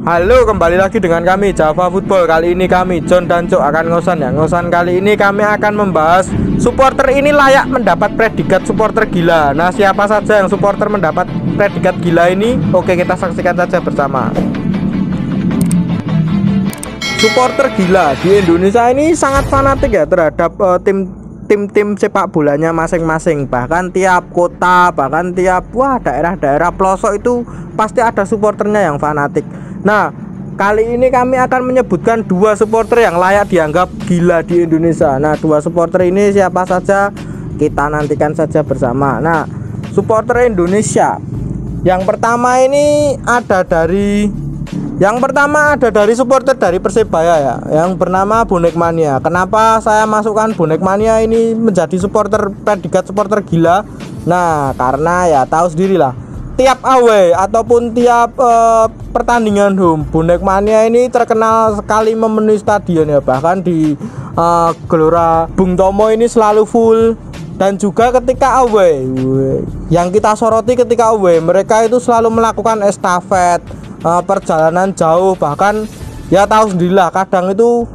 Halo, kembali lagi dengan kami Java Football. Kali ini kami John dan Cok akan ngosan ya. Ngosan kali ini kami akan membahas supporter ini layak mendapat predikat supporter gila. Nah, siapa saja yang supporter mendapat predikat gila ini? Oke, kita saksikan saja bersama. Supporter gila di Indonesia ini sangat fanatik ya terhadap tim sepak bolanya masing-masing. Bahkan tiap kota, bahkan tiap daerah-daerah pelosok itu pasti ada supporternya yang fanatik. Nah, kali ini kami akan menyebutkan dua supporter yang layak dianggap gila di Indonesia. Nah, dua supporter ini siapa saja kita nantikan saja bersama. Nah, supporter Indonesia yang pertama ini ada dari supporter dari Persebaya ya, yang bernama Bonek Mania. Kenapa saya masukkan Bonek Mania ini menjadi supporter predikat supporter gila? Nah, karena ya tahu sendirilah, tiap away ataupun tiap pertandingan home, Bonek Mania ini terkenal sekali memenuhi stadion ya. Bahkan di Gelora Bung Tomo ini selalu full. Dan juga ketika away, yang kita soroti ketika away, mereka itu selalu melakukan estafet, perjalanan jauh. Bahkan ya tahu sendirilah, kadang itu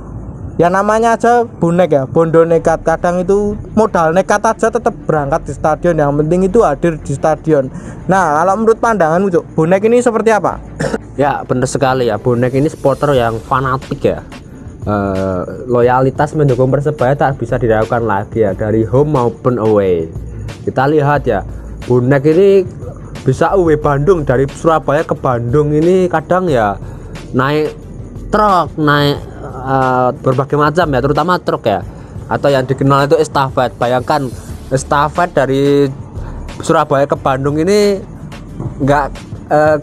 ya namanya aja bonek ya, bondo nekat. Kadang itu modal nekat aja tetap berangkat di stadion. Yang penting itu hadir di stadion. Nah, kalau menurut pandanganmu Cuk, Bonek ini seperti apa? Ya benar sekali ya, Bonek ini supporter yang fanatik ya. Loyalitas mendukung Persebaya tak bisa diragukan lagi ya, dari home maupun away. Kita lihat ya, Bonek ini bisa away Bandung, dari Surabaya ke Bandung ini kadang ya naik truk, naik berbagai macam ya, terutama truk ya, atau yang dikenal itu estafet. Bayangkan estafet dari Surabaya ke Bandung ini nggak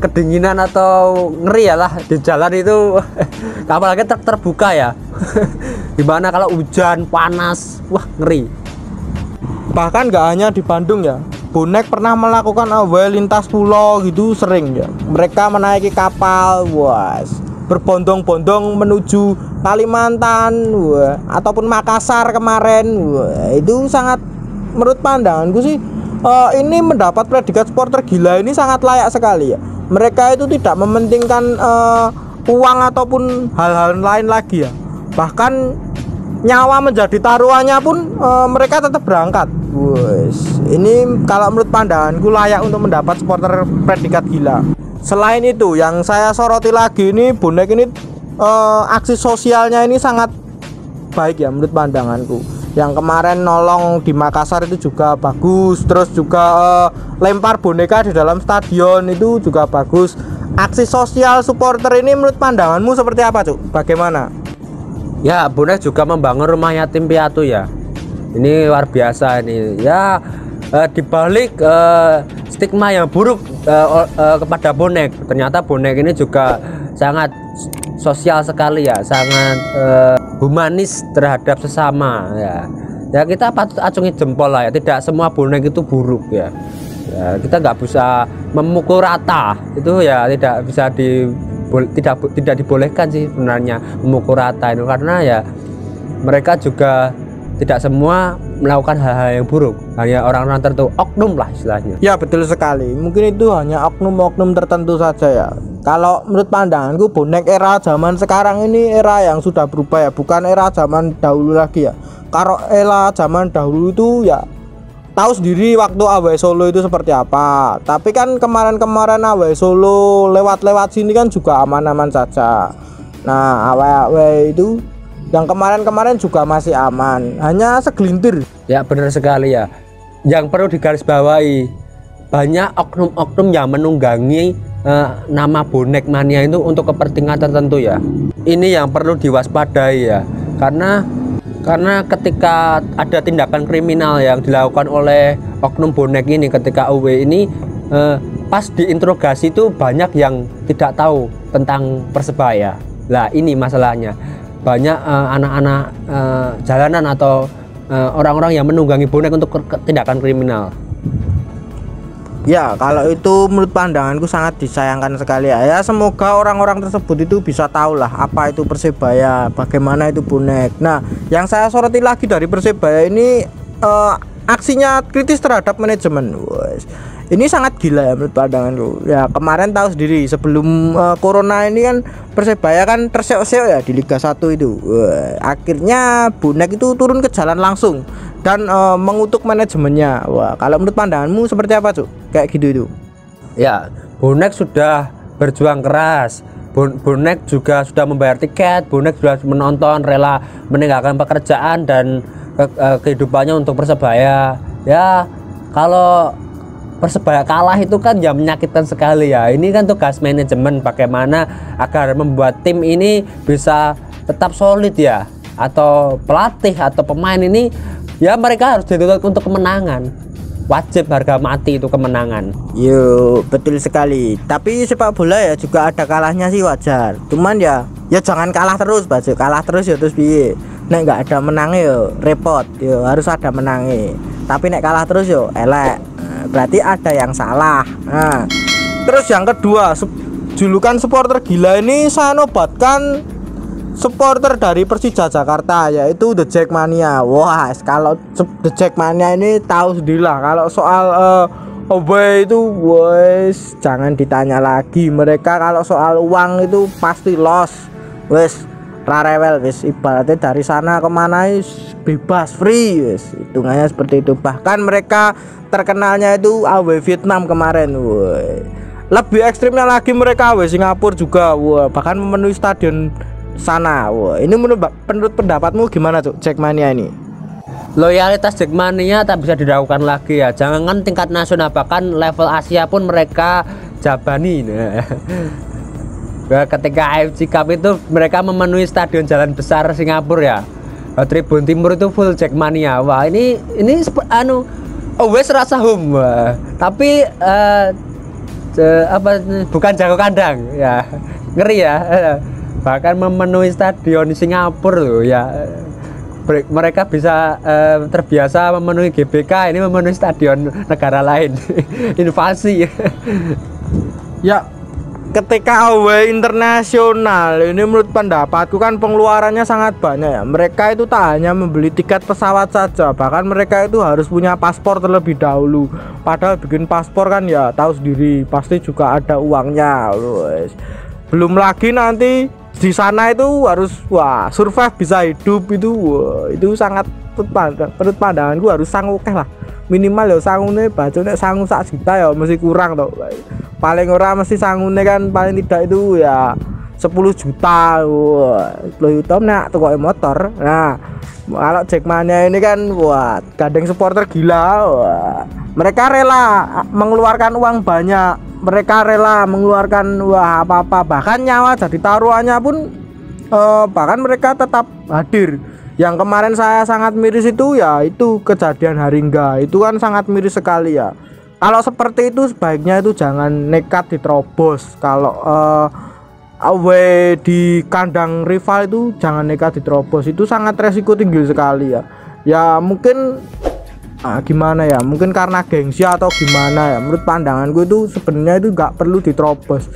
kedinginan atau ngeri ya lah di jalan itu. Apalagi truk terbuka ya. Gimana kalau hujan panas, wah ngeri. Bahkan nggak hanya di Bandung ya, Bonek pernah melakukan away lintas pulau gitu sering ya. Mereka menaiki kapal, berbondong-bondong menuju Kalimantan, ataupun Makassar kemarin. Itu sangat, menurut pandanganku sih, ini mendapat predikat supporter gila ini sangat layak sekali ya. Mereka itu tidak mementingkan uang ataupun hal-hal lain lagi ya. Bahkan nyawa menjadi taruhannya pun mereka tetap berangkat. Ini kalau menurut pandanganku layak untuk mendapat supporter predikat gila. Selain itu, yang saya soroti lagi ini, Bonek ini aksi sosialnya ini sangat baik ya menurut pandanganku. Yang kemarin nolong di Makassar itu juga bagus. Terus juga lempar boneka di dalam stadion itu juga bagus. Aksi sosial supporter ini menurut pandanganmu seperti apa Cuk? Bagaimana? Ya, Bonek juga membangun rumah yatim piatu ya. Ini luar biasa ini ya. Dibalik stigma yang buruk kepada Bonek, ternyata Bonek ini juga sangat sosial sekali ya, sangat humanis terhadap sesama ya. Ya kita patut acungi jempol lah ya, tidak semua Bonek itu buruk ya. Ya kita nggak bisa memukul rata itu ya, tidak bisa tidak dibolehkan sih sebenarnya memukul rata itu, karena ya mereka juga tidak semua melakukan hal-hal yang buruk, hanya orang-orang tertentu, oknum lah istilahnya. Ya betul sekali, mungkin itu hanya oknum-oknum tertentu saja ya. Kalau menurut pandanganku, Bonek era zaman sekarang ini era yang sudah berubah ya, bukan era zaman dahulu lagi ya. Kalau era zaman dahulu itu ya tahu sendiri waktu away Solo itu seperti apa. Tapi kan kemarin-kemarin away Solo lewat-lewat sini kan juga aman-aman saja. Nah, away itu yang kemarin-kemarin juga masih aman, hanya segelintir. Ya benar sekali ya. Yang perlu digarisbawahi, banyak oknum-oknum yang menunggangi nama Bonek Mania itu untuk kepentingan tertentu ya. Ini yang perlu diwaspadai ya. Karena ketika ada tindakan kriminal yang dilakukan oleh oknum Bonek ini ketika away ini, pas diinterogasi itu banyak yang tidak tahu tentang Persebaya. Lah ini masalahnya. Banyak anak-anak jalanan atau orang-orang yang menunggangi Bonek untuk tindakan kriminal. Ya kalau itu menurut pandanganku sangat disayangkan sekali ya. Ya semoga orang-orang tersebut itu bisa tahu lah apa itu Persebaya, bagaimana itu Bonek. Nah, yang saya soroti lagi dari Persebaya ini aksinya kritis terhadap manajemen. Ini sangat gila ya menurut pandanganku. Ya kemarin tahu sendiri sebelum corona ini kan Persebaya kan terseok-seok ya di Liga 1 itu. Akhirnya bonek itu turun ke jalan langsung dan mengutuk manajemennya. Wah, kalau menurut pandanganmu seperti apa, Cuk? Kayak gitu itu. Ya, bonek sudah berjuang keras. Bonek juga sudah membayar tiket, bonek sudah menonton, rela meninggalkan pekerjaan dan kehidupannya untuk Persebaya. Ya, kalau Persebaya kalah itu kan ya menyakitkan sekali ya. Ini kan tugas manajemen bagaimana agar membuat tim ini bisa tetap solid ya. Atau pelatih atau pemain ini ya mereka harus dituntut untuk kemenangan. Wajib harga mati itu kemenangan. Yo, betul sekali. Tapi sepak bola ya juga ada kalahnya sih wajar. Cuman ya jangan kalah terus, Baju. Kalah terus ya terus piye. Nek nggak ada menangnya yo repot. Yo harus ada menangnya. Tapi nek kalah terus yo elek. Berarti ada yang salah. Nah, terus yang kedua, julukan supporter gila ini saya nobatkan supporter dari Persija Jakarta, yaitu The Jackmania. Wah, kalau The Jackmania ini tahu sendirilah kalau soal away itu wes jangan ditanya lagi. Mereka kalau soal uang itu pasti loss. Wes rarewel wes, ibaratnya dari sana kemana bebas free wes, hitungannya seperti itu. Bahkan mereka terkenalnya itu away Vietnam kemarin. Woi, lebih ekstrimnya lagi mereka away Singapura juga. Wah, bahkan memenuhi stadion sana. Wah, ini menurut pendapatmu gimana tuh Jackmania ini? Loyalitas Jackmania tak bisa diragukan lagi ya. Jangan tingkat nasional, bahkan level Asia pun mereka jabani. Ketika AFC Cup itu mereka memenuhi stadion Jalan Besar Singapura ya. Tribun Timur itu full Jackmania. Wah, ini wes rasa home. Tapi bukan jago kandang ya. Ngeri ya. Bahkan memenuhi stadion Singapura loh ya. Mereka bisa terbiasa memenuhi GBK, ini memenuhi stadion negara lain. Invasi. Ya, ketika away internasional ini menurut pendapatku kan pengeluarannya sangat banyak ya. Mereka itu tak hanya membeli tiket pesawat saja, bahkan mereka itu harus punya paspor terlebih dahulu. Padahal bikin paspor kan ya tahu sendiri pasti juga ada uangnya. Belum lagi nanti di sana itu harus survive bisa hidup itu. Itu sangat menurut pandanganku harus sanggup lah. Minimal ya sangune bacone sangu sak juta ya mesti kurang toh. Paling ora mesti sangune kan paling tidak itu ya 10 juta. 10 juta nek tukoke motor. Nah, kalau Jackmania ini kan gandeng supporter gila. Mereka rela mengeluarkan uang banyak. Mereka rela mengeluarkan apa-apa, bahkan nyawa jadi taruhannya pun bahkan mereka tetap hadir. Yang kemarin saya sangat miris itu ya itu kejadian Haringga, itu kan sangat miris sekali ya. Kalau seperti itu sebaiknya itu jangan nekat diterobos. Kalau away di kandang rival itu jangan nekat diterobos, itu sangat resiko tinggi sekali ya. Ya mungkin gimana ya, mungkin karena gengsi atau gimana ya. Menurut pandanganku itu sebenarnya itu nggak perlu diterobos.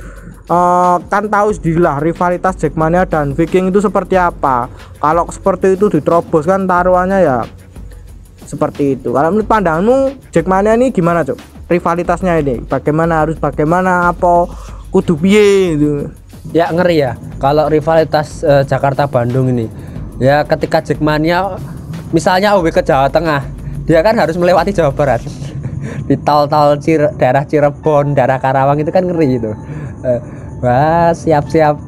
Kan tahu sendirilah rivalitas Jackmania dan Viking itu seperti apa. Kalau seperti itu diterobos kan taruhannya ya seperti itu. Kalau menurut pandanganmu Jackmania ini gimana, Cuk? Rivalitasnya ini bagaimana, harus bagaimana, apa kudu piye gitu. Ya ngeri ya kalau rivalitas Jakarta Bandung ini. Ya ketika Jackmania misalnya OB ke Jawa Tengah, dia kan harus melewati Jawa Barat. Di tol-tol daerah Cirebon, daerah Karawang itu kan ngeri itu. Siap-siap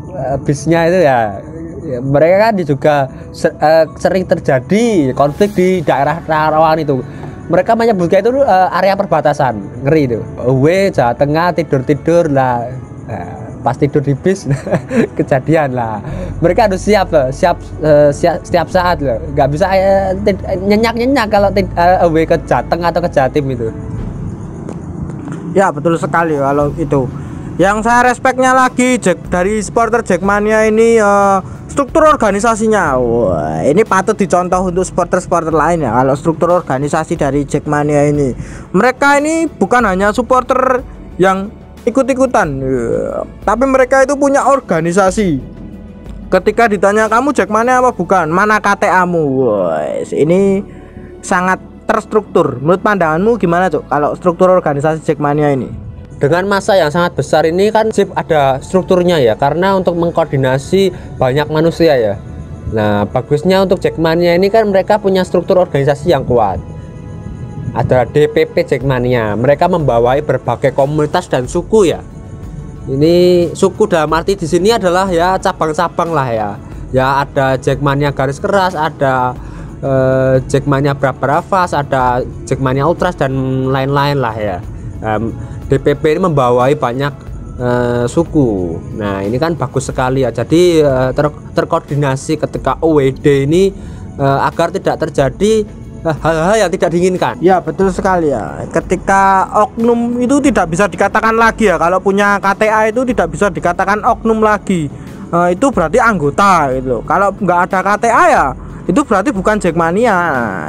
bisnya itu ya. Mereka kan juga sering terjadi konflik di daerah Karawang itu. Mereka menyebutnya itu area perbatasan. Ngeri itu. Jawa Tengah tidur-tidur lah. Pas tidur di bis kejadian lah. Mereka harus siap setiap saat loh. Nggak bisa nyenyak kalau ke Jateng atau ke Jatim itu. Ya betul sekali kalau itu. Yang saya respeknya lagi dari supporter Jackmania ini struktur organisasinya. Wah, ini patut dicontoh untuk supporter-supporter lain ya. Kalau struktur organisasi dari Jackmania ini, mereka ini bukan hanya supporter yang ikut-ikutan, tapi mereka itu punya organisasi. Ketika ditanya kamu Jackmania apa bukan, mana KTA-mu, ini sangat terstruktur. Menurut pandanganmu gimana Cuk kalau struktur organisasi Jackmania ini? Dengan masa yang sangat besar ini kan sip ada strukturnya ya, karena untuk mengkoordinasi banyak manusia ya. Nah bagusnya untuk Jackmania ini kan mereka punya struktur organisasi yang kuat. Ada DPP Jackmania, mereka membawahi berbagai komunitas dan suku ya. Ini suku dalam arti di sini adalah ya cabang-cabang lah ya. Ya ada Jackmania garis keras, ada Jackmania Bravas, ada Jackmania Ultras dan lain-lain lah ya. DPP ini membawahi banyak suku. Nah ini kan bagus sekali ya. Jadi terkoordinasi ketika OWD ini agar tidak terjadi hal-hal yang tidak diinginkan. Ya betul sekali ya. Ketika oknum itu tidak bisa dikatakan lagi ya. Kalau punya KTA itu tidak bisa dikatakan oknum lagi. Itu berarti anggota gitu. Kalau nggak ada KTA ya itu berarti bukan Jackmania.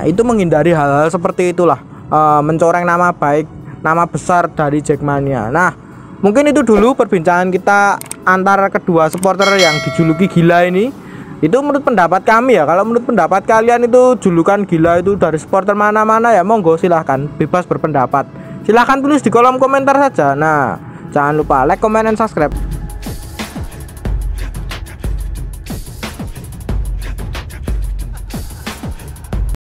Itu menghindari hal-hal seperti itulah, mencoreng nama baik, nama besar dari Jackmania. Nah mungkin itu dulu perbincangan kita antara kedua supporter yang dijuluki gila ini. Itu menurut pendapat kami ya. Kalau menurut pendapat kalian itu julukan gila itu dari supporter mana-mana ya, monggo silahkan bebas berpendapat. Silahkan tulis di kolom komentar saja. Nah jangan lupa like, comment, dan subscribe.